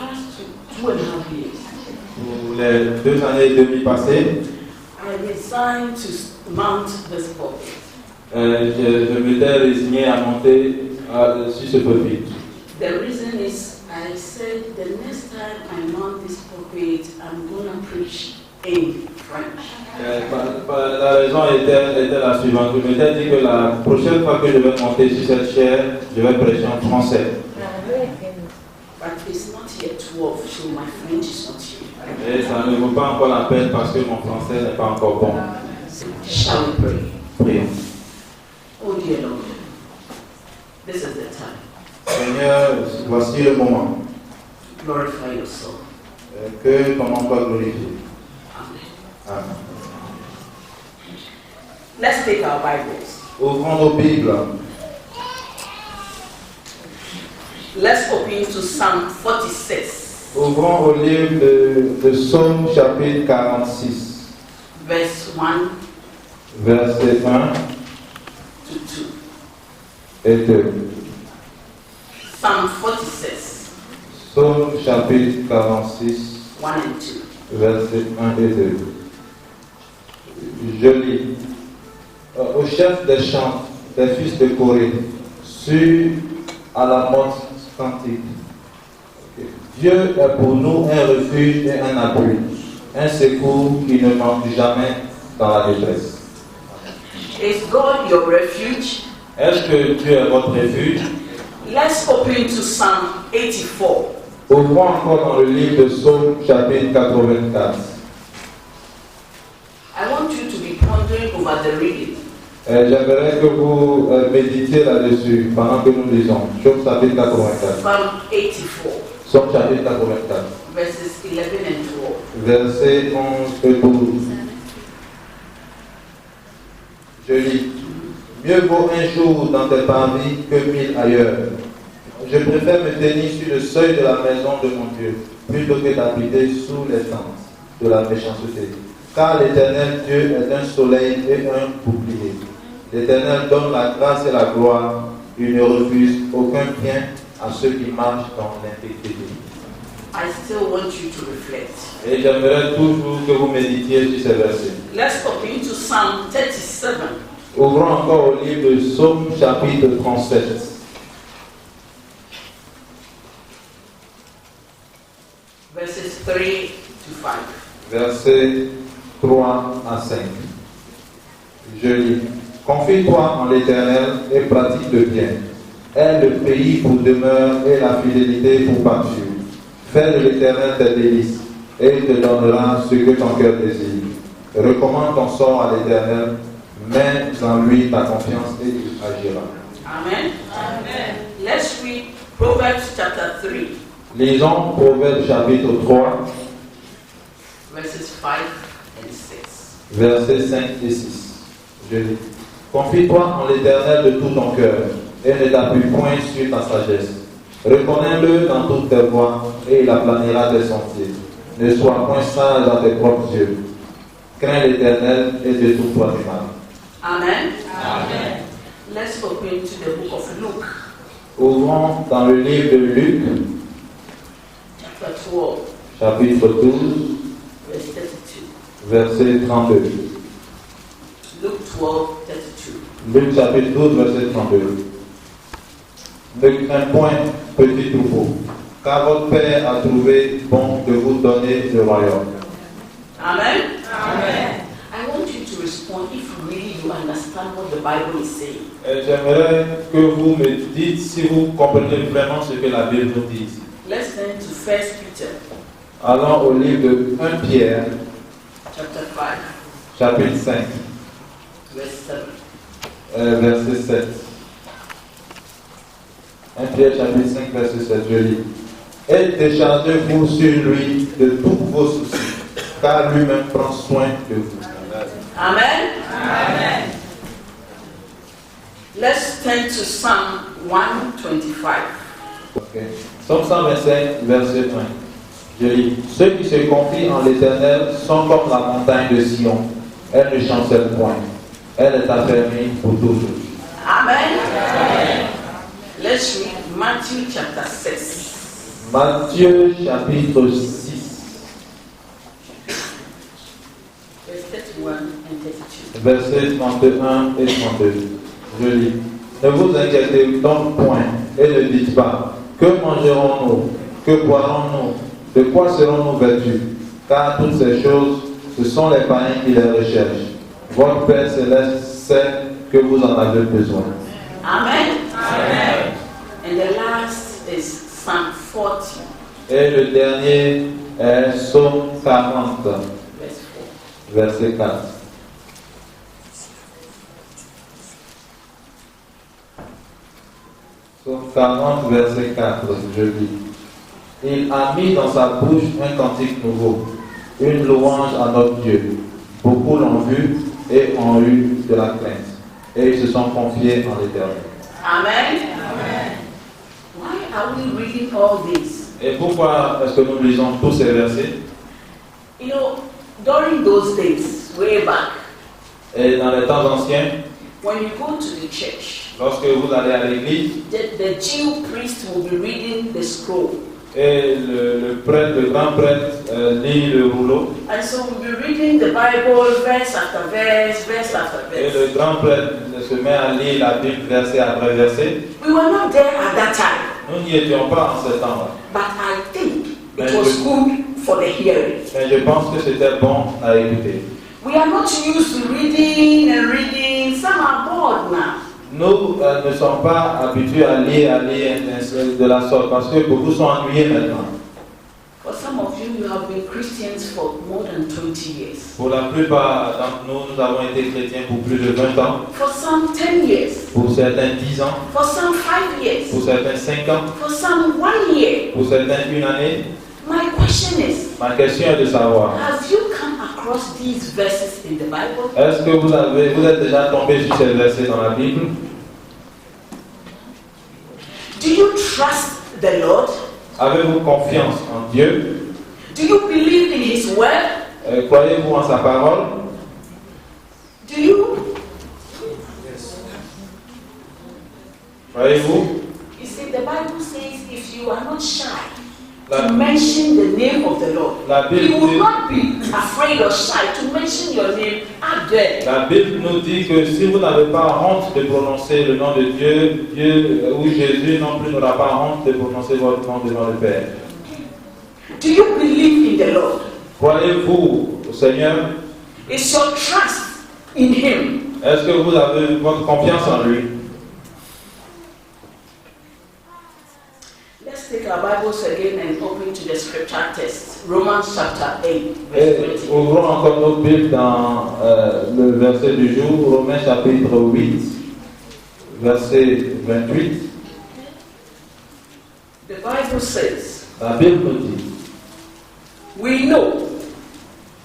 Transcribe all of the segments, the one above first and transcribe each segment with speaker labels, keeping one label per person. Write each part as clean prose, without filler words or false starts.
Speaker 1: past 2.5 years,
Speaker 2: Pour les 2 années et demie passées,
Speaker 1: I resigned to mount this pulpit.
Speaker 2: je m'étais résigné à monter sur ce pulpit.
Speaker 1: The reason is I said the next time I mount this pulpit, I'm going to preach in French.
Speaker 2: La raison était la suivante. Je m'étais dit que la prochaine fois que je vais monter sur cette chaire, je vais prêcher en français.
Speaker 1: But it's not yet 12, so my French is not here.
Speaker 2: Et ça ne vaut pas encore la peine parce que mon français n'est pas encore bon.
Speaker 1: Shall we pray?
Speaker 2: Prions.
Speaker 1: Oh dear Lord, this is the time.
Speaker 2: Seigneur, voici le moment.
Speaker 1: Glorify yourself.
Speaker 2: Que ton nom soit glorifié.
Speaker 1: Amen.
Speaker 2: Amen.
Speaker 1: Let's take our Bibles.
Speaker 2: Ouvrons nos Bibles.
Speaker 1: Let's open to Psalm 46,
Speaker 2: Ouvrons au livre de Psaume chapitre 46,
Speaker 1: verse 1
Speaker 2: versets 1
Speaker 1: to 2.
Speaker 2: et 2.
Speaker 1: Psalm 46,
Speaker 2: Psaume chapitre 46,
Speaker 1: 1 and 2.
Speaker 2: versets 1 et 2. Je lis. Au chef des chants des fils de Corée, sur à la mode cantique. Dieu est pour nous un refuge et un appui, un secours qui ne manque jamais dans la détresse.
Speaker 1: Is God your refuge?
Speaker 2: Est-ce que Dieu est votre refuge?
Speaker 1: Let's open to Psalm 84.
Speaker 2: Ouvrons encore dans le livre de Psaume chapitre 84.
Speaker 1: I want you to be pondering over the reading.
Speaker 2: J'aimerais que vous méditiez là-dessus pendant que nous lisons. Psaume chapitre 84.
Speaker 1: Psalm 84,
Speaker 2: Psaume chapitre 84.
Speaker 1: verses 11 and 12.
Speaker 2: Versets 11 et 12. Je lis. Mieux vaut un jour dans tes parvis que 1000 ailleurs. Je préfère me tenir sur le seuil de la maison de mon Dieu, plutôt que d'habiter sous les tentes de la méchanceté. Car l'Éternel Dieu est un soleil et un bouclier. L'Éternel donne la grâce et la gloire. Il ne refuse aucun bien à ceux qui marchent dans l'intégrité.
Speaker 1: I still want you to reflect.
Speaker 2: Et j'aimerais toujours que vous méditiez sur ces versets.
Speaker 1: Let's open to Psalm 37,
Speaker 2: Ouvrons encore au livre de Psaume chapitre 37.
Speaker 1: verses 3 to 5.
Speaker 2: Versets 3 à 5. Je lis. Confie-toi en l'Éternel et pratique le bien. Aie le pays pour demeure et la fidélité pour pâture. Fais de l'Éternel tes délices et il te donnera ce que ton cœur désire. Recommande ton sort à l'Éternel, mets en lui ta confiance et il agira.
Speaker 1: Amen. Amen. Let's read Proverbs chapter 3,
Speaker 2: Lisons Proverbes chapitre 3,
Speaker 1: verses 5 and 6.
Speaker 2: versets 5 et 6. Je lis. Confie-toi en l'Éternel de tout ton cœur et ne t'appuie point sur ta sagesse. Reconnais-le dans toutes tes voies et il aplanira tes sentiers. Ne sois point sage dans tes propres yeux. Crains l'Éternel et détourne-toi du mal.
Speaker 1: Amen. Amen. Let's open to the book of Luke,
Speaker 2: Ouvrons dans le livre de Luc,
Speaker 1: chapter 12,
Speaker 2: chapitre 12,
Speaker 1: verse 32.
Speaker 2: verset 32.
Speaker 1: Luke 12, 32.
Speaker 2: Luc chapitre 12, verset 32. Ne crains point, petit troupeau, car votre Père a trouvé bon de vous donner le royaume.
Speaker 1: Amen. Amen. I want you to respond if really you understand what the Bible is saying.
Speaker 2: J'aimerais que vous me dites si vous comprenez vraiment ce que la Bible nous dit ici.
Speaker 1: Let's turn to 1 Peter,
Speaker 2: Allons au livre de 1 Pierre,
Speaker 1: chapter 5,
Speaker 2: chapitre 5,
Speaker 1: verse 7.
Speaker 2: verset 7. 1 Pierre, chapitre 5, verset 7, je lis. Et déchargez-vous sur lui de tous vos soucis, car lui-même prend soin de vous.
Speaker 1: Amen. Amen. Let's turn to Psalm 125.
Speaker 2: Okay. Psaume 125, verset 1. Je lis. Ceux qui se confient en l'Éternel sont comme la montagne de Sion. Elle ne chancelle point. Elle est affermie pour toujours.
Speaker 1: Amen. Amen. Let's read Matthew chapter 6.
Speaker 2: Matthieu chapitre 6,
Speaker 1: verse 31 and 32.
Speaker 2: versets 31 et 32. Je lis. Ne vous inquiétez donc point et ne dites pas, que mangerons-nous, que boirons-nous, de quoi serons-nous vêtus? Car toutes ces choses, ce sont les païens qui les recherchent. Votre Père Céleste sait que vous en avez besoin.
Speaker 1: Amen. Amen. And the last is Psalm 40,
Speaker 2: Et le dernier est Psaume 40,
Speaker 1: verse 4.
Speaker 2: verset 4. Psaume 40, verset 4, je lis. Il a mis dans sa bouche un cantique nouveau, une louange à notre Dieu. Beaucoup l'ont vu et ont eu de la crainte, et ils se sont confiés en l'Éternel.
Speaker 1: Amen. Amen. Why are we reading all this?
Speaker 2: Et pourquoi est-ce que nous lisons tous ces versets?
Speaker 1: You know, during those days, way back,
Speaker 2: Et dans les temps anciens,
Speaker 1: when you go to the church,
Speaker 2: lorsque vous allez à l'église,
Speaker 1: the Jew priest will be reading the scroll.
Speaker 2: et le prêtre, le grand prêtre lit le rouleau,
Speaker 1: And so we'll be reading the Bible verse after verse, verse after
Speaker 2: et
Speaker 1: verse.
Speaker 2: le grand prêtre se met à lire la Bible verset après verset.
Speaker 1: We were not there at that time,
Speaker 2: Nous n'y étions pas en ce temps-là,
Speaker 1: but I think it was good for the hearing.
Speaker 2: mais je pense que c'était bon à écouter.
Speaker 1: We are not used to reading and reading. Some are bored now.
Speaker 2: Nous ne sommes pas habitués à lire de la sorte, parce que beaucoup sont ennuyés maintenant.
Speaker 1: For some of you, you have been Christians for more than 20 years.
Speaker 2: Pour la plupart d'entre nous, nous avons été chrétiens pour plus de 20 ans,
Speaker 1: For some, 10 years.
Speaker 2: pour certains 10 ans,
Speaker 1: For some, 5 years.
Speaker 2: pour certains 5 ans,
Speaker 1: For some, 1 year.
Speaker 2: pour certains 1 année.
Speaker 1: My question is,
Speaker 2: Ma question est de savoir,
Speaker 1: have you come across these verses in the Bible?
Speaker 2: est-ce que vous êtes déjà tombé sur ces versets dans la Bible?
Speaker 1: Do you trust the Lord?
Speaker 2: Avez-vous confiance en Dieu?
Speaker 1: Do you believe in His word?
Speaker 2: Croyez-vous en sa parole?
Speaker 1: Do you?
Speaker 2: Croyez-vous?
Speaker 1: You see, the Bible says if you are not shy
Speaker 2: La,
Speaker 1: to mention the name of the Lord,
Speaker 2: la Bible
Speaker 1: you will
Speaker 2: dit-
Speaker 1: not be afraid or shy to mention your name out there.
Speaker 2: La Bible nous dit que si vous n'avez pas honte de prononcer le nom de Dieu, Dieu ou Jésus non plus n'aura pas honte de prononcer votre nom devant le Père.
Speaker 1: Do you believe in the Lord?
Speaker 2: Croyez-vous au Seigneur?
Speaker 1: Is your trust in Him?
Speaker 2: Est-ce que vous avez votre confiance en lui?
Speaker 1: Let's take our Bibles again and open to the scripture text. Romans chapter 8,
Speaker 2: Et
Speaker 1: verse 20.
Speaker 2: ouvrons encore notre Bible dans le verset du jour, Romains chapitre 8, verset 28.
Speaker 1: The Bible says,
Speaker 2: La Bible nous dit,
Speaker 1: we know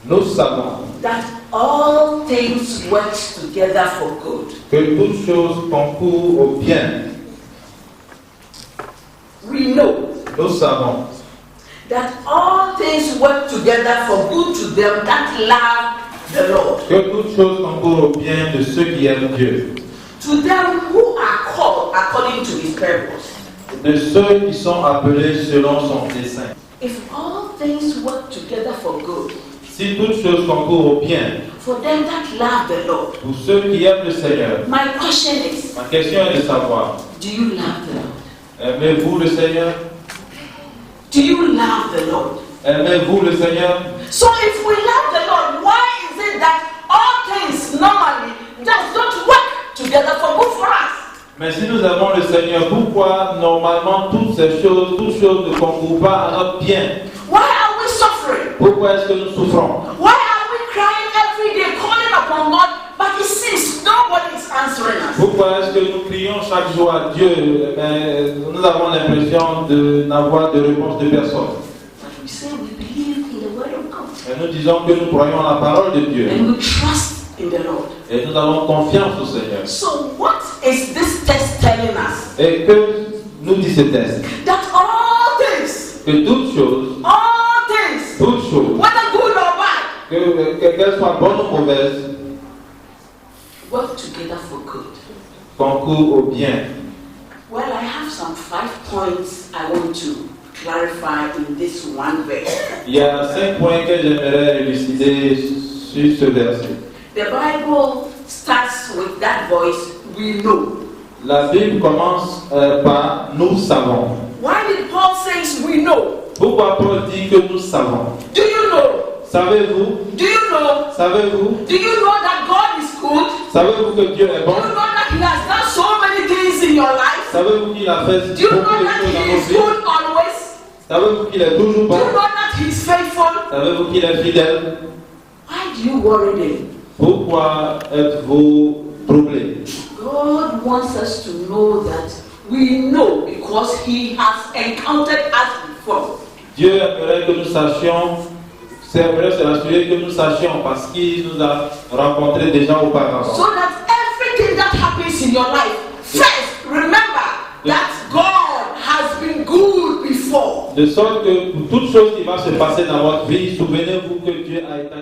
Speaker 2: nous savons
Speaker 1: that all things work together for good.
Speaker 2: que toutes choses concourent au bien.
Speaker 1: We know
Speaker 2: Nous savons
Speaker 1: that all things work together for good to them that love the Lord,
Speaker 2: que toutes choses concourent au bien de ceux qui aiment Dieu,
Speaker 1: to them who are called according to His purpose.
Speaker 2: de ceux qui sont appelés selon son dessein.
Speaker 1: If all things work together for good,
Speaker 2: Si toutes choses concourent au bien
Speaker 1: for them that love the Lord,
Speaker 2: pour ceux qui aiment le Seigneur,
Speaker 1: my question is,
Speaker 2: ma question est de savoir,
Speaker 1: do you love the Lord?
Speaker 2: aimez-vous le Seigneur?
Speaker 1: Do you love the Lord?
Speaker 2: Aimez-vous le Seigneur?
Speaker 1: So if we love the Lord, why is it that all things normally does not work together for good for us?
Speaker 2: Mais si nous aimons le Seigneur, pourquoi normalement toutes choses ne concourent pas à notre bien?
Speaker 1: Why are we suffering?
Speaker 2: Pourquoi est-ce que nous souffrons?
Speaker 1: Why are we crying every day, calling upon God, but it seems nobody is answering us?
Speaker 2: Pourquoi est-ce que nous crions chaque jour à Dieu, mais nous avons l'impression de n'avoir de réponse de personne?
Speaker 1: But we say we believe in the word of God
Speaker 2: Et nous disons que nous croyons en la parole de Dieu.
Speaker 1: and we trust in the Lord.
Speaker 2: Et nous avons confiance au Seigneur.
Speaker 1: So what is this text telling us?
Speaker 2: Et que nous dit ce texte?
Speaker 1: That all things,
Speaker 2: Que toutes choses,
Speaker 1: whether good or bad,
Speaker 2: qu'elles soient bonnes ou mauvaises,
Speaker 1: work together for good.
Speaker 2: concourent au bien.
Speaker 1: Well, I have some 5 points I want to clarify in this one verse.
Speaker 2: Il y a 5 points que j'aimerais élucider sur ce verset.
Speaker 1: The Bible starts with that voice, we know.
Speaker 2: La Bible commence par nous savons.
Speaker 1: Why did Paul say we know?
Speaker 2: Pourquoi Paul dit que nous savons?
Speaker 1: Do you know?
Speaker 2: Savez-vous?
Speaker 1: Do you know?
Speaker 2: Savez-vous?
Speaker 1: Do you know that God is good?
Speaker 2: Savez-vous que Dieu est
Speaker 1: Do
Speaker 2: bon?
Speaker 1: you know that He has done so many things in your life?
Speaker 2: Savez-vous qu'il a fait
Speaker 1: Do you know
Speaker 2: beaucoup de
Speaker 1: that
Speaker 2: choses dans
Speaker 1: He
Speaker 2: nos
Speaker 1: is
Speaker 2: vies?
Speaker 1: good always?
Speaker 2: Savez-vous qu'il est toujours
Speaker 1: Do
Speaker 2: bon?
Speaker 1: you know that He is faithful?
Speaker 2: Savez-vous qu'il est fidèle?
Speaker 1: Why do you worry then?
Speaker 2: Pourquoi êtes-vous troublés?
Speaker 1: God wants us to know that we know because He has encountered us before.
Speaker 2: Dieu aimerait que nous sachions, aimerait se rassurer que nous sachions parce qu'il nous a rencontrés déjà auparavant.
Speaker 1: So that everything that happens in your life, first remember that God has been good before.
Speaker 2: De sorte que pour toute chose qui va se passer dans votre vie, souvenez-vous que Dieu a été.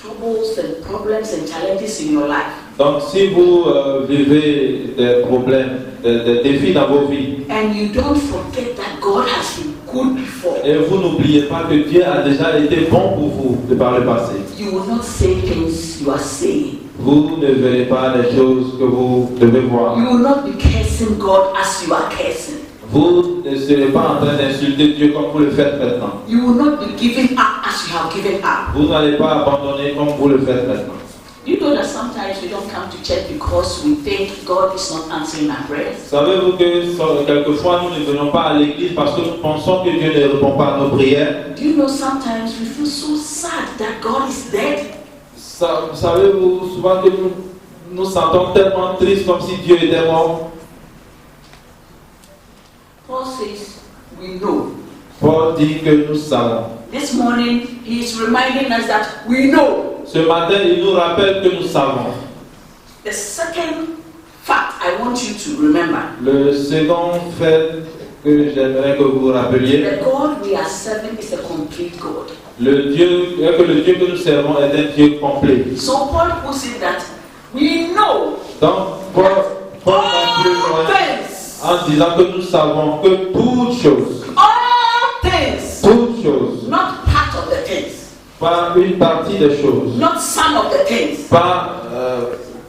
Speaker 1: Troubles and problems and challenges in your life.
Speaker 2: Donc si vous vivez des problèmes, des défis dans vos vies,
Speaker 1: And you don't forget that God has been good before.
Speaker 2: et vous n'oubliez pas que Dieu a déjà été bon pour vous de par le passé,
Speaker 1: You will not say things you are saying.
Speaker 2: vous ne verrez pas les choses que vous devez voir.
Speaker 1: You will not be cursing God as you are cursing.
Speaker 2: Vous ne serez pas en train d'insulter Dieu comme vous le faites maintenant.
Speaker 1: You will not be giving up as you have given up.
Speaker 2: Vous n'allez pas abandonner comme vous le faites maintenant.
Speaker 1: You know that sometimes we don't come to church because we think God is not answering our prayers.
Speaker 2: Savez-vous que quelquefois nous ne venons pas à l'église parce que nous pensons que Dieu ne répond pas à nos prières?
Speaker 1: Do you know sometimes we feel so sad that God is dead?
Speaker 2: Savez-vous souvent que nous nous sentons tellement tristes comme si Dieu était mort?
Speaker 1: Paul says, we know.
Speaker 2: Paul dit que nous savons.
Speaker 1: This morning, he is reminding us that we know.
Speaker 2: Ce matin, il nous rappelle que nous savons.
Speaker 1: The second fact I want you to remember.
Speaker 2: Le second fait que j'aimerais que vous rappeliez,
Speaker 1: The God we are serving is a complete God.
Speaker 2: le Dieu que nous servons est un Dieu complet.
Speaker 1: So Paul puts it that we know
Speaker 2: Donc, Paul va plus
Speaker 1: all
Speaker 2: loin
Speaker 1: things,
Speaker 2: en disant que nous savons que toutes choses,
Speaker 1: not part of the things,
Speaker 2: pas une partie des choses,
Speaker 1: not some of the things,
Speaker 2: pas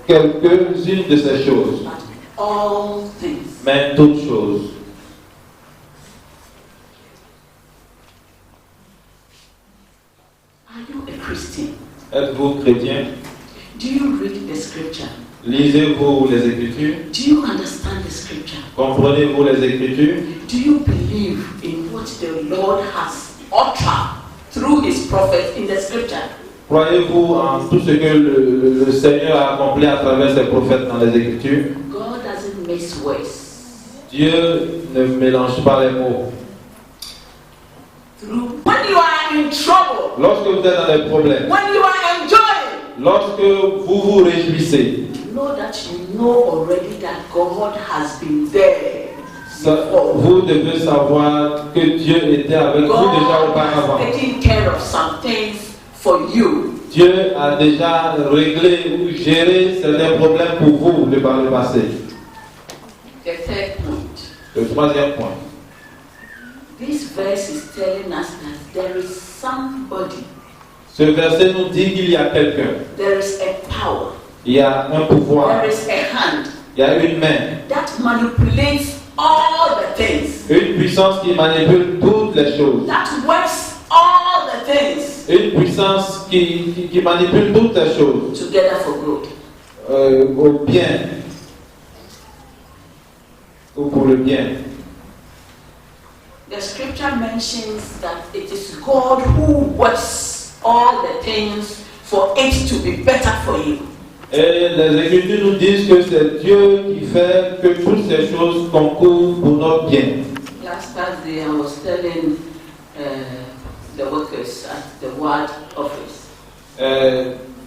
Speaker 2: quelques-unes de ces choses,
Speaker 1: but all things.
Speaker 2: mais toutes choses.
Speaker 1: Are you a Christian?
Speaker 2: Êtes-vous chrétien?
Speaker 1: Do you read the scripture?
Speaker 2: Lisez-vous les Écritures?
Speaker 1: Do you understand the scripture?
Speaker 2: Comprenez-vous les Écritures?
Speaker 1: Do you believe in what the Lord has uttered through his prophet in the scripture?
Speaker 2: Croyez-vous en tout ce que le Seigneur a accompli à travers ses prophètes dans les Écritures?
Speaker 1: God doesn't mix words.
Speaker 2: Dieu ne mélange pas les mots.
Speaker 1: When you are in trouble,
Speaker 2: Lorsque vous êtes dans des problèmes,
Speaker 1: when you are enjoying,
Speaker 2: lorsque vous vous réjouissez,
Speaker 1: know that you know already that God has been there.
Speaker 2: vous devez savoir que Dieu était avec vous déjà
Speaker 1: God
Speaker 2: auparavant.
Speaker 1: has taken care of some things for you.
Speaker 2: Dieu a déjà réglé ou géré certains problèmes pour vous de par le passé.
Speaker 1: The third point.
Speaker 2: Le troisième point.
Speaker 1: This verse is telling us that there is somebody,
Speaker 2: Ce verset nous dit qu'il y a quelqu'un,
Speaker 1: there is a power,
Speaker 2: il y a un pouvoir,
Speaker 1: there is a hand
Speaker 2: il y a une main,
Speaker 1: that manipulates all the things,
Speaker 2: une puissance qui manipule toutes les choses,
Speaker 1: that works all the things
Speaker 2: une puissance qui manipule toutes les choses
Speaker 1: together for good.
Speaker 2: au bien ou pour le bien.
Speaker 1: The scripture mentions that it is God who works all the things for it to be better for you.
Speaker 2: Et les Écritures nous disent que c'est Dieu qui fait que toutes ces choses concourent pour notre bien.
Speaker 1: Last Thursday, I was telling the workers at the ward office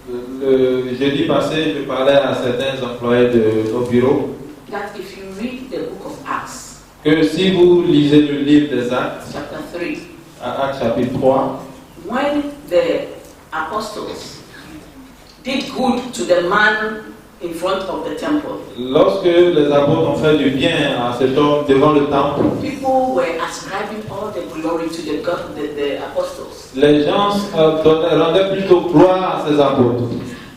Speaker 2: Le jeudi passé, je parlais à certains employés de nos bureaux
Speaker 1: that if you read the book of Acts,
Speaker 2: que si vous lisez le livre des Actes,
Speaker 1: chapter 3,
Speaker 2: à Actes chapitre 3,
Speaker 1: when the apostles did good to the man in front of the temple,
Speaker 3: Lorsque les apôtres ont fait du bien à cet homme devant le temple,
Speaker 1: people were ascribing all the glory to the apostles.
Speaker 3: les gens rendaient plutôt gloire à ces apôtres.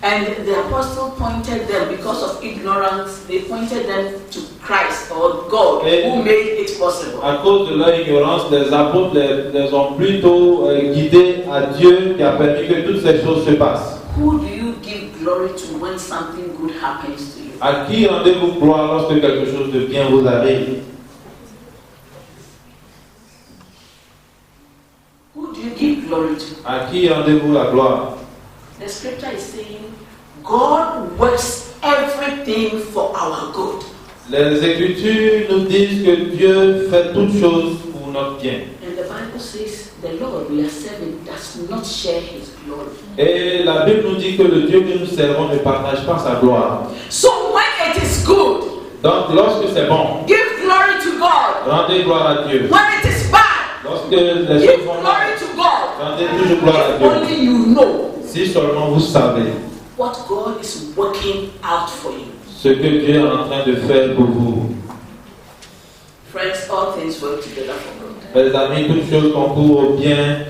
Speaker 1: And the apostle pointed them, because of ignorance, they pointed them to Christ or God who made it possible.
Speaker 3: À cause de leur ignorance, les apôtres les ont plutôt guidés à Dieu qui a permis que toutes ces choses se passent.
Speaker 1: Who do you give glory to when something good happens to you?
Speaker 3: À qui rendez-vous gloire lorsque quelque chose de bien vous arrive?
Speaker 1: Who do you give glory to?
Speaker 3: À qui rendez-vous la gloire?
Speaker 1: The scripture is saying, God works everything for our good.
Speaker 3: Les Écritures nous disent que Dieu fait toutes choses pour notre bien.
Speaker 1: And the Bible says, the Lord we are serving does not share his glory.
Speaker 3: Et la Bible nous dit que le Dieu que nous servons ne partage pas sa gloire.
Speaker 1: So when it is good,
Speaker 3: Donc lorsque c'est bon,
Speaker 1: give glory to God.
Speaker 3: rendez gloire à Dieu.
Speaker 1: When it is bad,
Speaker 3: Lorsque les
Speaker 1: give
Speaker 3: choses vont mal,
Speaker 1: glory to God.
Speaker 3: rendez toujours gloire à
Speaker 1: If
Speaker 3: Dieu.
Speaker 1: only you know
Speaker 3: Si seulement vous savez
Speaker 1: what God is working out for you.
Speaker 3: ce que Dieu est en train de faire pour vous.
Speaker 1: Friends, all things work together for good.
Speaker 3: Mes amis, toutes choses concourent au bien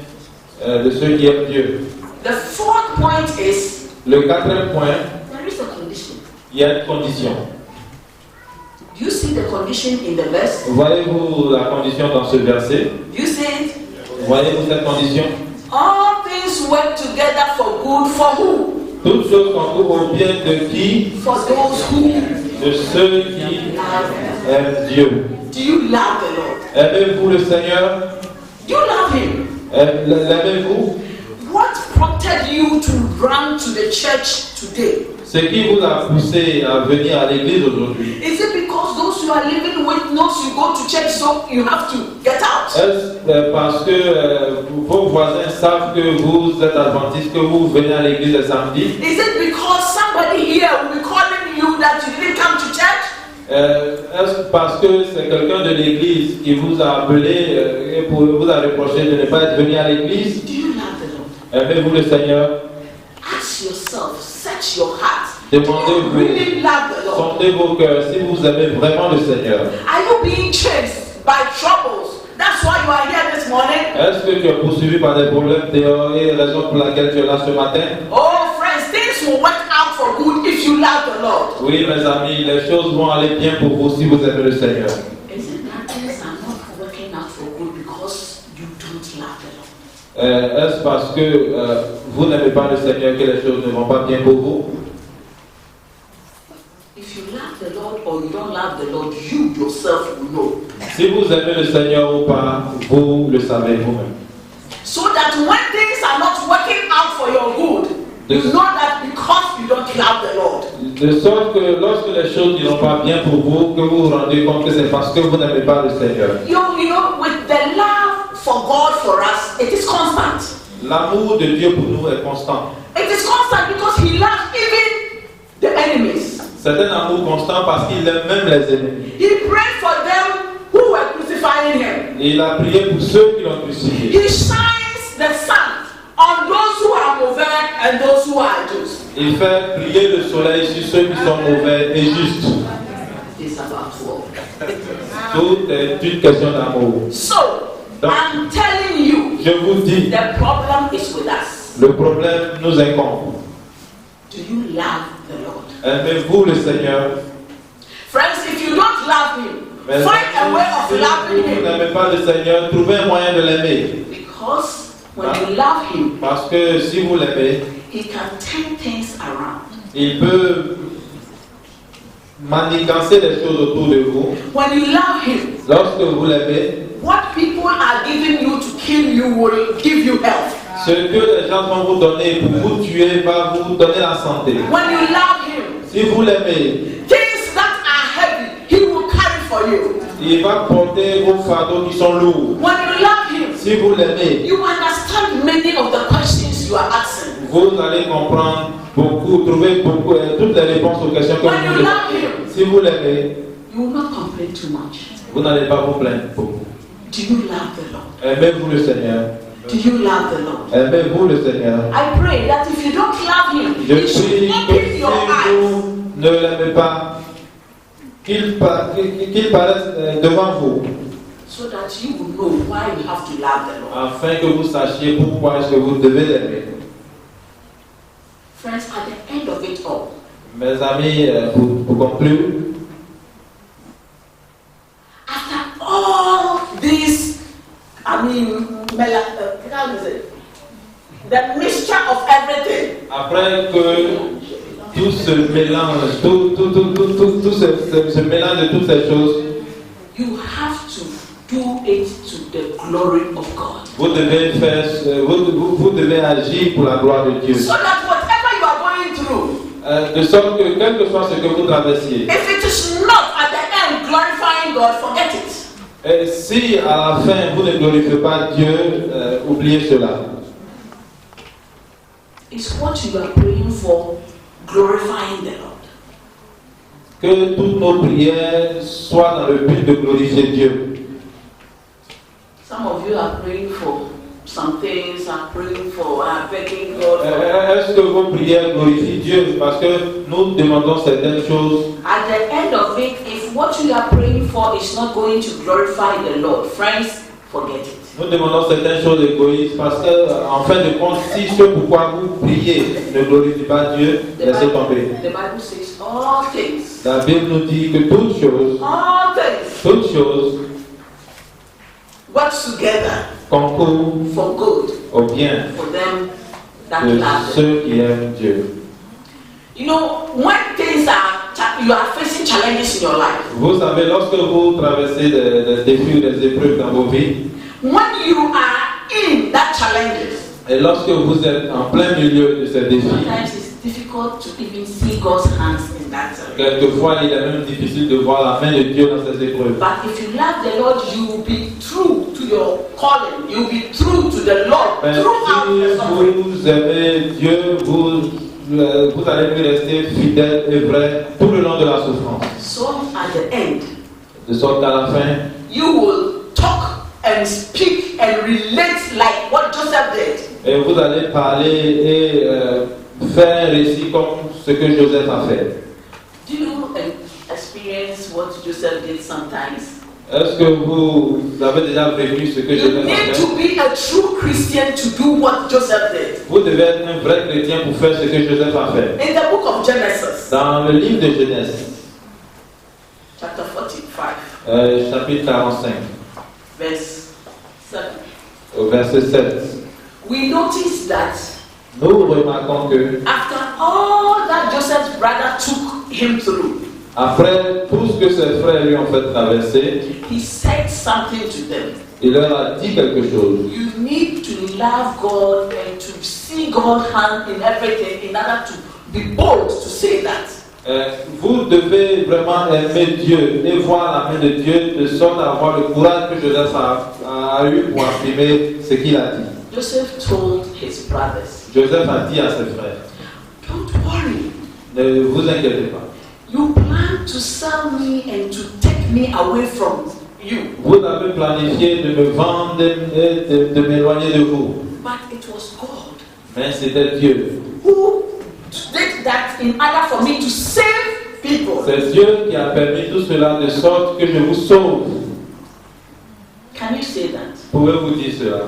Speaker 3: de ceux qui aiment Dieu.
Speaker 1: The fourth point is,
Speaker 3: Le quatrième point,
Speaker 1: there is a condition.
Speaker 3: il y a une condition.
Speaker 1: Do you see the condition in the verse?
Speaker 3: Voyez-vous la condition dans ce verset?
Speaker 1: Do you see it?
Speaker 3: Voyez-vous cette condition?
Speaker 1: All things work together for good for who?
Speaker 3: Toutes choses concourent au bien de qui?
Speaker 1: For those who
Speaker 3: De ceux qui
Speaker 1: love.
Speaker 3: aiment Dieu.
Speaker 1: Do you love the Lord?
Speaker 3: Aimez-vous le Seigneur?
Speaker 1: Do you love Him?
Speaker 3: L'aimez-vous?
Speaker 1: What prompted you to run to the church today?
Speaker 3: Ce qui vous a poussé à venir à l'église aujourd'hui,
Speaker 1: Is it because those you are living with knows you go to church, so you have to get out?
Speaker 3: est-ce parce que vos voisins savent que vous êtes adventiste, que vous venez à l'église le samedi?
Speaker 1: Is it because somebody here will be calling you that you didn't come to church?
Speaker 3: Est-ce parce que c'est quelqu'un de l'église qui vous a appelé et vous a reproché de ne pas être venu à l'église?
Speaker 1: Do you love the Lord?
Speaker 3: Aimez-vous le Seigneur?
Speaker 1: Ask yourself, search your heart.
Speaker 3: Demandez-vous,
Speaker 1: Do you really love the Lord?
Speaker 3: sondez vos cœurs si vous aimez vraiment le Seigneur.
Speaker 1: Are you being chased by troubles? That's why you are here this morning.
Speaker 3: Est-ce que tu es poursuivi par des problèmes dehors et raison pour laquelle tu es là ce matin?
Speaker 1: Oh, friends, things will work out for good if you love the Lord.
Speaker 3: Oui, mes amis, les choses vont aller bien pour vous si vous aimez le Seigneur.
Speaker 1: Is it that things are not working out for good because you don't love the Lord?
Speaker 3: Est-ce parce que vous n'aimez pas le Seigneur que les choses ne vont pas bien pour vous?
Speaker 1: If you love the Lord or you don't love the Lord, you yourself will know.
Speaker 3: Si vous aimez le Seigneur ou pas, vous le savez vous-même.
Speaker 1: So that when things are not working out for your good, you know that because you don't love the Lord.
Speaker 3: De sorte que lorsque les choses n'iront pas bien pour vous, que vous vous rendez compte que c'est parce que vous n'aimez pas le Seigneur.
Speaker 1: You know, with the love for God for us, it is constant.
Speaker 3: L'amour de Dieu pour nous est constant.
Speaker 1: It is constant because He loves even the enemies.
Speaker 3: C'est un amour constant parce qu'il aime même les ennemis.
Speaker 1: He prayed for them who were crucifying Him.
Speaker 3: Il a prié pour ceux qui l'ont crucifié.
Speaker 1: He shines the sun on those who are mauvais and those who are just.
Speaker 3: Il fait briller le soleil sur ceux qui sont mauvais et justes.
Speaker 1: It's about love.
Speaker 3: Tout est une question d'amour.
Speaker 1: So, I'm telling you,
Speaker 3: Je vous dis,
Speaker 1: the problem is with us.
Speaker 3: le problème nous incombe.
Speaker 1: Do you love the Lord?
Speaker 3: Aimez-vous le Seigneur?
Speaker 1: Friends, if you don't love Him,
Speaker 3: Mais
Speaker 1: find a way of
Speaker 3: si
Speaker 1: loving
Speaker 3: vous
Speaker 1: Him.
Speaker 3: n'aimez pas le Seigneur, trouvez un moyen de l'aimer.
Speaker 1: Because when you love Him,
Speaker 3: Parce que si vous l'aimez,
Speaker 1: He can turn things around.
Speaker 3: il peut manigancer les choses autour de vous.
Speaker 1: When you love Him,
Speaker 3: Lorsque vous l'aimez,
Speaker 1: what people are giving you to kill you will give you health.
Speaker 3: ce que les gens vont vous donner pour vous tuer va vous donner la santé.
Speaker 1: When you love Him,
Speaker 3: Si vous l'aimez,
Speaker 1: things that are heavy, He will carry for you.
Speaker 3: il va porter vos fardeaux qui sont lourds.
Speaker 1: When you love Him,
Speaker 3: Si vous l'aimez,
Speaker 1: you understand many of the questions you are asking.
Speaker 3: vous allez comprendre beaucoup, trouver beaucoup, toutes les réponses aux questions que
Speaker 1: When
Speaker 3: vous
Speaker 1: you
Speaker 3: voulez.
Speaker 1: love Him,
Speaker 3: Si vous l'aimez,
Speaker 1: you will not complain too much.
Speaker 3: vous n'allez pas vous plaindre beaucoup.
Speaker 1: Do you love the Lord?
Speaker 3: Aimez-vous le Seigneur?
Speaker 1: Do you love the Lord?
Speaker 3: Aimez-vous le Seigneur?
Speaker 1: I pray that if you don't love Him,
Speaker 3: Je
Speaker 1: He should
Speaker 3: prie que
Speaker 1: open
Speaker 3: si
Speaker 1: your eyes.
Speaker 3: vous ne l'aimez pas, qu'il paraisse devant vous,
Speaker 1: so that you will know why you have to love the Lord.
Speaker 3: afin que vous sachiez pourquoi est-ce que vous devez l'aimer.
Speaker 1: Friends, at the end of it all,
Speaker 3: Mes amis, pour conclure,
Speaker 1: after all this, how is it? The mixture of everything.
Speaker 3: après que tout ce mélange, tout ce mélange de toutes ces choses,
Speaker 1: You have to do it to the glory of God.
Speaker 3: vous devez faire, vous devez agir pour la gloire de Dieu.
Speaker 1: So that whatever you are going through,
Speaker 3: De sorte que quel que soit ce que vous traversiez,
Speaker 1: if it is not at the end glorifying God, forget it.
Speaker 3: et si à la fin vous ne glorifiez pas Dieu, oubliez cela.
Speaker 1: It's what you are praying for, glorifying the Lord.
Speaker 3: Que toutes nos prières soient dans le but de glorifier Dieu.
Speaker 1: Some of you are praying for some things, are praying for, are begging God for.
Speaker 3: Est-ce que vos prières glorifient Dieu? Parce que nous demandons certaines choses.
Speaker 1: At the end of it, if what you are praying for is not going to glorify the Lord, friends, forget it.
Speaker 3: Nous demandons certaines choses égoïstes parce que, en fin de compte, si ce pourquoi vous priez ne glorifie pas Dieu, laissez tomber.
Speaker 1: The Bible says all things,
Speaker 3: La Bible nous dit que toutes choses
Speaker 1: work together
Speaker 3: concourent
Speaker 1: for good
Speaker 3: au bien
Speaker 1: for them that
Speaker 3: de
Speaker 1: love them.
Speaker 3: ceux qui aiment Dieu.
Speaker 1: You know, when things you are facing challenges in your life,
Speaker 3: Vous savez, lorsque vous traversez des défis ou des épreuves dans vos vies,
Speaker 1: when you are in that challenges,
Speaker 3: et lorsque vous êtes en plein milieu de ces défis,
Speaker 1: sometimes it's difficult to even see God's hands in that.
Speaker 3: quelquefois il est même difficile de voir la main de Dieu dans ces épreuves.
Speaker 1: But if you love the Lord, you will be true to your calling. You will be true to the Lord
Speaker 3: Mais
Speaker 1: throughout the
Speaker 3: si
Speaker 1: suffering.
Speaker 3: vous aimez Dieu, vous allez lui rester fidèle et vrai tout le long de la souffrance.
Speaker 1: So at the end,
Speaker 3: De sorte qu'à la fin,
Speaker 1: you will talk and speak and relate like what Joseph did.
Speaker 3: et vous allez parler et faire un récit comme ce que Joseph a fait.
Speaker 1: Do you experience what Joseph did sometimes?
Speaker 3: Est-ce que vous avez déjà vécu ce que
Speaker 1: You
Speaker 3: Joseph a
Speaker 1: need
Speaker 3: fait?
Speaker 1: to be a true Christian to do what Joseph did.
Speaker 3: Vous devez être un vrai chrétien pour faire ce que Joseph a fait.
Speaker 1: In the book of Genesis,
Speaker 3: Dans le livre de Genèse,
Speaker 1: chapter 45,
Speaker 3: chapitre 45,
Speaker 1: verse 7,
Speaker 3: au verset 7,
Speaker 1: we notice that
Speaker 3: nous remarquons que
Speaker 1: after all that Joseph's brother took him through,
Speaker 3: après tout ce que ses frères lui ont fait traverser,
Speaker 1: he said something to them.
Speaker 3: il leur a dit quelque chose.
Speaker 1: You need to love God and to see God's hand in everything in order to be bold to say that.
Speaker 3: Vous devez vraiment aimer Dieu et voir la main de Dieu de sorte à avoir le courage que Joseph a eu pour affirmer ce qu'il a dit.
Speaker 1: Joseph told his brothers,
Speaker 3: Joseph a dit à ses frères,
Speaker 1: don't worry.
Speaker 3: ne vous inquiétez pas.
Speaker 1: You plan to sell me and to take me away from you.
Speaker 3: Vous avez planifié de me vendre et de m'éloigner de vous.
Speaker 1: But it was God
Speaker 3: Mais c'était Dieu.
Speaker 1: who did that in order for me to save people.
Speaker 3: C'est Dieu qui a permis tout cela de sorte que je vous sauve.
Speaker 1: Can you say that?
Speaker 3: Pouvez-vous dire cela?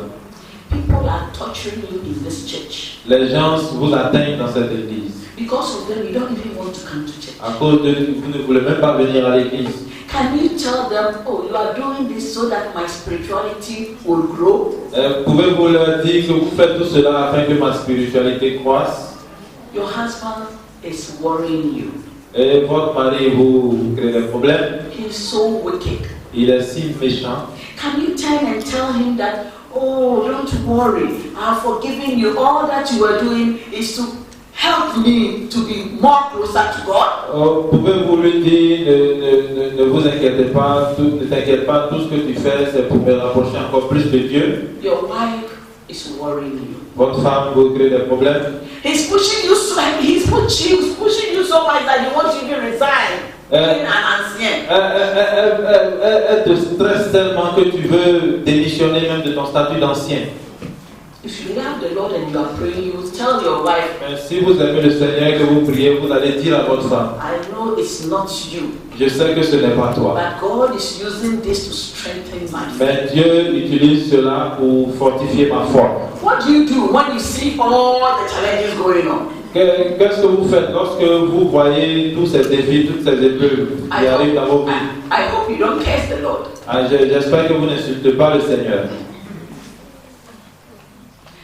Speaker 1: People are torturing you in this church.
Speaker 3: Les gens vous atteignent dans cette église.
Speaker 1: Because of them, you don't even want to come to church.
Speaker 3: À cause de vous ne voulez même pas venir à l'église.
Speaker 1: Can you tell them, oh, you are doing this so that my spirituality will grow?
Speaker 3: Pouvez-vous leur dire que vous faites tout cela afin que ma spiritualité croisse?
Speaker 1: Your husband is worrying you.
Speaker 3: Et votre mari vous crée des problèmes?
Speaker 1: He's so wicked.
Speaker 3: Il est si méchant.
Speaker 1: Can you turn and tell him that, oh, don't worry, I've forgiven you. All that you are doing is to help me to be more closer to God?
Speaker 3: Pouvez-vous lui dire, ne vous inquiétez pas, ne t'inquiète pas, tout ce que tu fais, c'est pour me rapprocher encore plus de Dieu.
Speaker 1: Your wife is worrying you.
Speaker 3: Votre femme vous crée des problèmes.
Speaker 1: He's pushing you so much that you want to even resign. Being an ancien.
Speaker 3: Elle te stresse tellement que tu veux démissionner même de ton statut d'ancien.
Speaker 1: If you love the Lord and you are praying, you will tell your wife,
Speaker 3: Mais si vous aimez le Seigneur et que vous priez, vous allez dire à votre femme,
Speaker 1: I know it's not you,
Speaker 3: je sais que ce n'est pas toi.
Speaker 1: but God is using this to strengthen my faith.
Speaker 3: Mais Dieu utilise cela pour fortifier ma foi.
Speaker 1: What do you do when you see all the challenges going on?
Speaker 3: Qu'est-ce que vous faites lorsque vous voyez tous ces défis, toutes ces épreuves qui arrivent dans vos vies?
Speaker 1: I hope you don't curse the Lord.
Speaker 3: J'espère que vous n'insultez pas le Seigneur.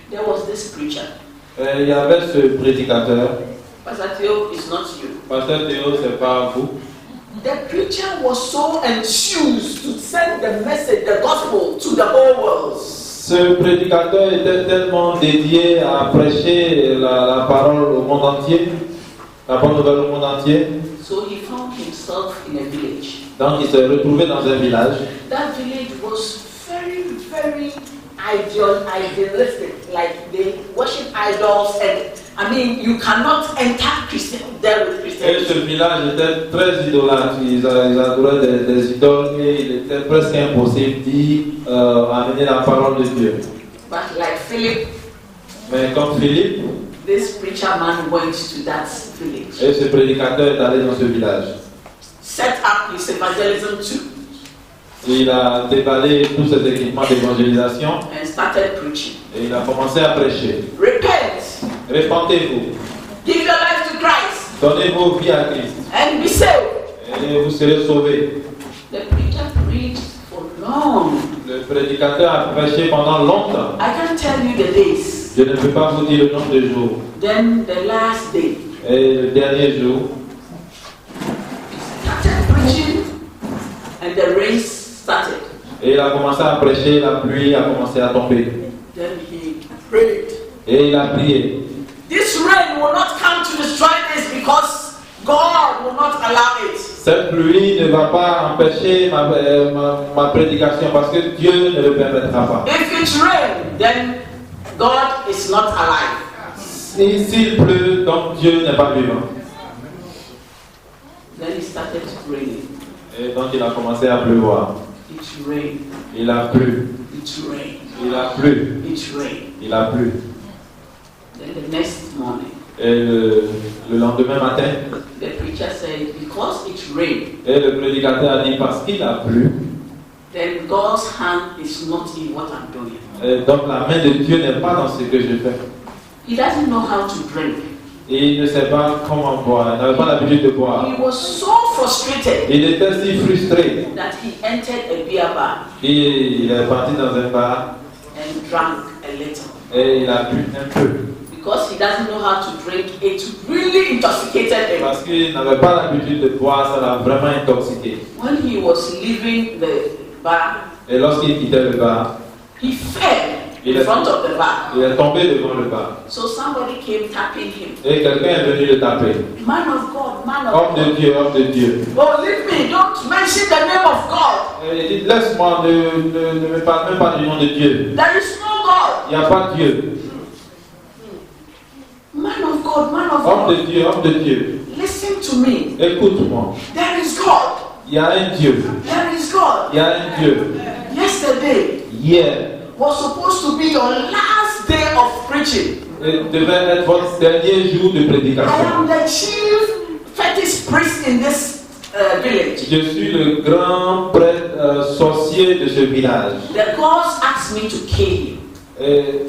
Speaker 1: There was this preacher.
Speaker 3: Il y avait ce prédicateur.
Speaker 1: Pastor Theo, it's not you.
Speaker 3: Pasteur Théo, c'est pas vous.
Speaker 1: The preacher was so enthused to send the message, the gospel, to the whole world.
Speaker 3: Ce prédicateur était tellement dédié à prêcher la parole au monde entier, la bonne nouvelle au monde entier.
Speaker 1: So he found himself in a village.
Speaker 3: Donc il s'est retrouvé dans un village.
Speaker 1: That village was very, very idealistic. Like they worship idols, and I mean, you cannot enter there with
Speaker 3: Et
Speaker 1: Christianity.
Speaker 3: ce village était très idolâtre. Ils adoraient des idoles et il était presque impossible d'y amener la parole de Dieu.
Speaker 1: But like Philip,
Speaker 3: Mais comme Philippe,
Speaker 1: this preacher man went to that village,
Speaker 3: et ce prédicateur est allé dans ce village.
Speaker 1: set up his evangelism too,
Speaker 3: Il a déballé tous ses équipements d'évangélisation
Speaker 1: and started preaching.
Speaker 3: et il a commencé à prêcher.
Speaker 1: Repent,
Speaker 3: Répentez-vous,
Speaker 1: give your life to Christ,
Speaker 3: donnez vos vies à Christ
Speaker 1: and be saved.
Speaker 3: et vous serez sauvés.
Speaker 1: The preacher preached for long.
Speaker 3: Le prédicateur a prêché pendant longtemps.
Speaker 1: I can't tell you the days.
Speaker 3: Je ne peux pas vous dire le nombre de jours.
Speaker 1: Then the last day,
Speaker 3: Et le dernier jour,
Speaker 1: he started preaching, and the rain started.
Speaker 3: et il a commencé à prêcher, la pluie a commencé à tomber.
Speaker 1: Then he prayed.
Speaker 3: Et il a prié.
Speaker 1: This rain will not come to destroy this because God will not allow it.
Speaker 3: Cette pluie ne va pas empêcher ma prédication parce que Dieu ne le permettra pas.
Speaker 1: If it rains, then God is not alive.
Speaker 3: S'il pleut, donc Dieu n'est pas vivant.
Speaker 1: Then it started raining.
Speaker 3: Et donc il a commencé à pleuvoir.
Speaker 1: It rained.
Speaker 3: Il a plu.
Speaker 1: It rained.
Speaker 3: Il a plu.
Speaker 1: It rained.
Speaker 3: Il a plu.
Speaker 1: Then the next morning,
Speaker 3: Et le lendemain matin,
Speaker 1: the preacher said, because it rained,
Speaker 3: et le prédicateur a dit parce qu'il a plu,
Speaker 1: then God's hand is not in what I'm doing.
Speaker 3: et donc la main de Dieu n'est pas dans ce que je fais.
Speaker 1: He doesn't know how to drink.
Speaker 3: Et il ne sait pas comment boire, il n'avait pas l'habitude de boire.
Speaker 1: He was so frustrated
Speaker 3: Il était si frustré.
Speaker 1: that he entered a beer bar
Speaker 3: Il est parti dans un bar
Speaker 1: and drank a little.
Speaker 3: et il a bu un peu.
Speaker 1: Because he doesn't know how to drink, it really intoxicated him.
Speaker 3: Parce qu'il n'avait pas l'habitude de boire, ça l'a vraiment intoxiqué.
Speaker 1: When he was leaving the bar,
Speaker 3: Et lorsqu'il quittait le bar,
Speaker 1: he fell in front of the bar.
Speaker 3: il est tombé devant le bar.
Speaker 1: So somebody came tapping him.
Speaker 3: Et quelqu'un est venu le taper.
Speaker 1: Man of God, man of
Speaker 3: Homme de
Speaker 1: God.
Speaker 3: Dieu, homme de Dieu.
Speaker 1: Oh, leave me, don't mention the name of God.
Speaker 3: Et il dit, laisse-moi, ne me parle même pas du nom de Dieu.
Speaker 1: There is no God.
Speaker 3: Il n'y a pas de Dieu.
Speaker 1: Man of God, man of
Speaker 3: Homme de
Speaker 1: God.
Speaker 3: Dieu, homme de Dieu.
Speaker 1: Listen to me.
Speaker 3: Écoute-moi.
Speaker 1: There is God.
Speaker 3: Il y a un Dieu.
Speaker 1: There is God.
Speaker 3: Il y a un Dieu.
Speaker 1: Yesterday
Speaker 3: Hier,
Speaker 1: was supposed to be your last day of preaching.
Speaker 3: devait être votre dernier jour de
Speaker 1: I
Speaker 3: prédication.
Speaker 1: am the chief fetish priest in this village.
Speaker 3: Je suis le grand prêtre sorcier de ce village.
Speaker 1: The gods asked me to kill you.
Speaker 3: Et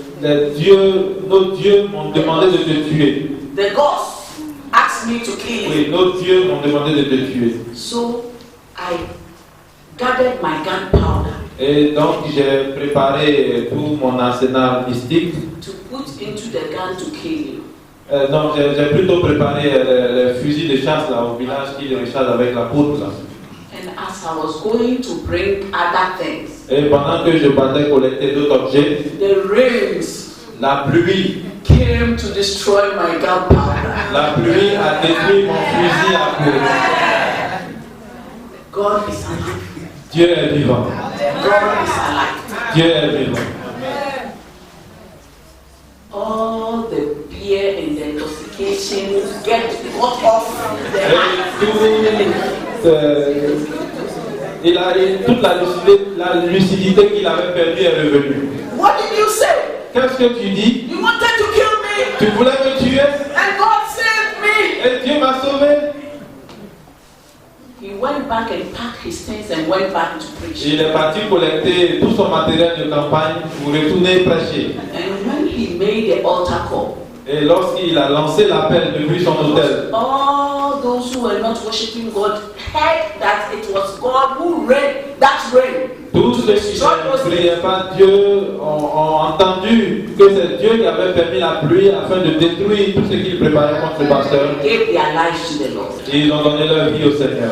Speaker 3: nos dieux m'ont demandé de te tuer.
Speaker 1: The gods asked me to kill you.
Speaker 3: Oui, nos dieux m'ont demandé de te tuer.
Speaker 1: So I gathered my gunpowder
Speaker 3: Et donc j'ai préparé tout mon arsenal mystique.
Speaker 1: to put into the gun to kill you.
Speaker 3: Donc j'ai plutôt préparé les fusils de chasse là, au village qui les rechargent avec la poudre là.
Speaker 1: And as I was going to bring other things,
Speaker 3: Et pendant que je partais collecter d'autres objets,
Speaker 1: the rains
Speaker 3: la pluie
Speaker 1: came to destroy my gunpowder.
Speaker 3: a détruit mon fusil à poudre.
Speaker 1: God is alive.
Speaker 3: Dieu est vivant.
Speaker 1: God is alive.
Speaker 3: Dieu est vivant.
Speaker 1: All the beer and the intoxication got off the
Speaker 3: Toute la lucidité qu'il avait perdue est revenue.
Speaker 1: What did you say?
Speaker 3: qu'est-ce que tu dis?
Speaker 1: You wanted to kill me,
Speaker 3: Tu voulais me tuer
Speaker 1: and God saved me.
Speaker 3: et Dieu m'a sauvé.
Speaker 1: He went back and packed his things and went back to preach.
Speaker 3: Il est parti collecter tout son matériel de campagne pour retourner prêcher.
Speaker 1: And when he made the altar call,
Speaker 3: Et lorsqu'il a lancé l'appel depuis son hôtel,
Speaker 1: all those who were not worshiping God heard that it was God who rained that rain.
Speaker 3: tous ceux qui ne priaient pas Dieu ont entendu que c'est Dieu qui avait permis la pluie afin de détruire tout ce qu'il préparait contre le pasteur.
Speaker 1: Gave their lives to the Lord.
Speaker 3: Et ils ont donné leur vie au Seigneur.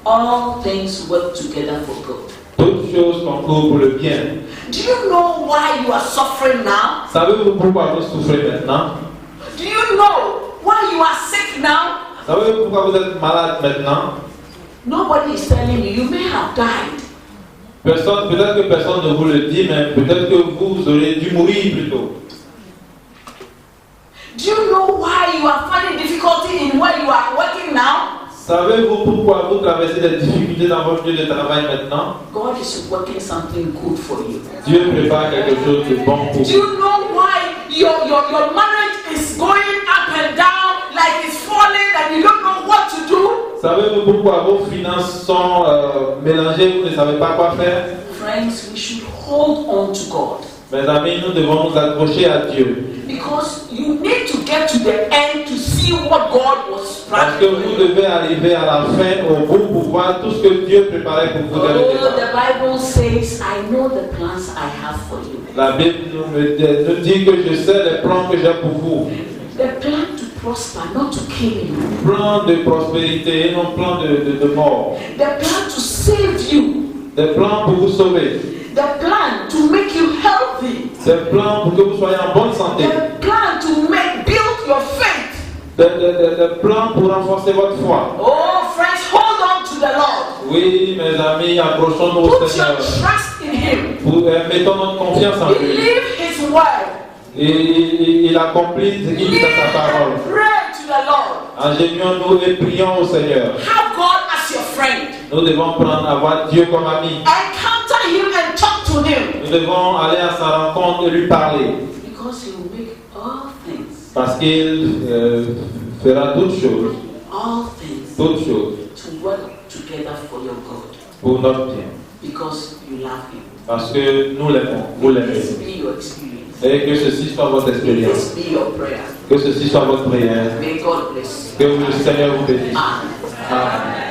Speaker 1: All things work together for good.
Speaker 3: Toutes choses concourent pour le bien.
Speaker 1: Do you know why you are suffering now?
Speaker 3: Savez-vous pourquoi vous souffrez maintenant?
Speaker 1: Do you know why you are sick now?
Speaker 3: Savez-vous pourquoi vous êtes malade maintenant?
Speaker 1: Nobody is telling you. You may have died.
Speaker 3: Peut-être que personne ne vous le dit, mais peut-être que vous auriez dû mourir plus tôt.
Speaker 1: Do you know why you are finding difficulty in where you are working now?
Speaker 3: Savez-vous pourquoi vous traversez des difficultés dans votre lieu de travail maintenant?
Speaker 1: God is working something good for you.
Speaker 3: Dieu prépare quelque chose de bon pour
Speaker 1: Do
Speaker 3: vous.
Speaker 1: you know why your marriage is going up and down like it's falling and you don't know what to do?
Speaker 3: Savez-vous pourquoi vos finances sont mélangées, vous ne savez pas quoi faire?
Speaker 1: Friends, we should hold on to God.
Speaker 3: Mes amis, nous devons nous accrocher à Dieu.
Speaker 1: Because you need to get to the end to see what God was
Speaker 3: Parce que
Speaker 1: planning
Speaker 3: vous
Speaker 1: for you.
Speaker 3: devez arriver à la fin, au bout, pour voir tout ce que Dieu préparait pour vous dès le
Speaker 1: Oh,
Speaker 3: départ.
Speaker 1: the Bible says, I know the plans I have for you.
Speaker 3: La Bible nous dit que je sais les plans que j'ai pour vous.
Speaker 1: The plan to prosper, not to kill you.
Speaker 3: Plan de prospérité et non plan de mort.
Speaker 1: The plan to save you.
Speaker 3: Des plans pour vous sauver.
Speaker 1: The plan to make you healthy.
Speaker 3: Des plans pour que vous soyez en bonne santé.
Speaker 1: The plan to build your faith.
Speaker 3: Des plans pour renforcer votre foi.
Speaker 1: Oh, friends, hold on to the Lord.
Speaker 3: Oui, mes amis, accrochons-nous au
Speaker 1: Put your
Speaker 3: Seigneur.
Speaker 1: trust in Him.
Speaker 3: Mettons notre confiance en lui.
Speaker 1: Believe His word.
Speaker 3: Et il accomplit ce qu'il dit dans sa parole.
Speaker 1: Pray to the Lord.
Speaker 3: Agenouillons-nous et prions au Seigneur.
Speaker 1: Have God as your friend.
Speaker 3: Nous devons avoir Dieu comme ami.
Speaker 1: Encounter Him and talk to Him.
Speaker 3: Nous devons aller à sa rencontre et lui parler.
Speaker 1: Because He will make all things,
Speaker 3: Parce qu'il fera toutes choses
Speaker 1: to work together for your good.
Speaker 3: pour notre bien.
Speaker 1: Because you love Him.
Speaker 3: Parce que nous l'aimons, vous l'aimez.
Speaker 1: This be your experience.
Speaker 3: Et que ceci soit votre expérience.
Speaker 1: This be your prayer.
Speaker 3: Que ceci soit votre prière.
Speaker 1: May God bless
Speaker 3: Que
Speaker 1: you.
Speaker 3: le Seigneur vous bénisse.
Speaker 1: Amen.
Speaker 3: Amen.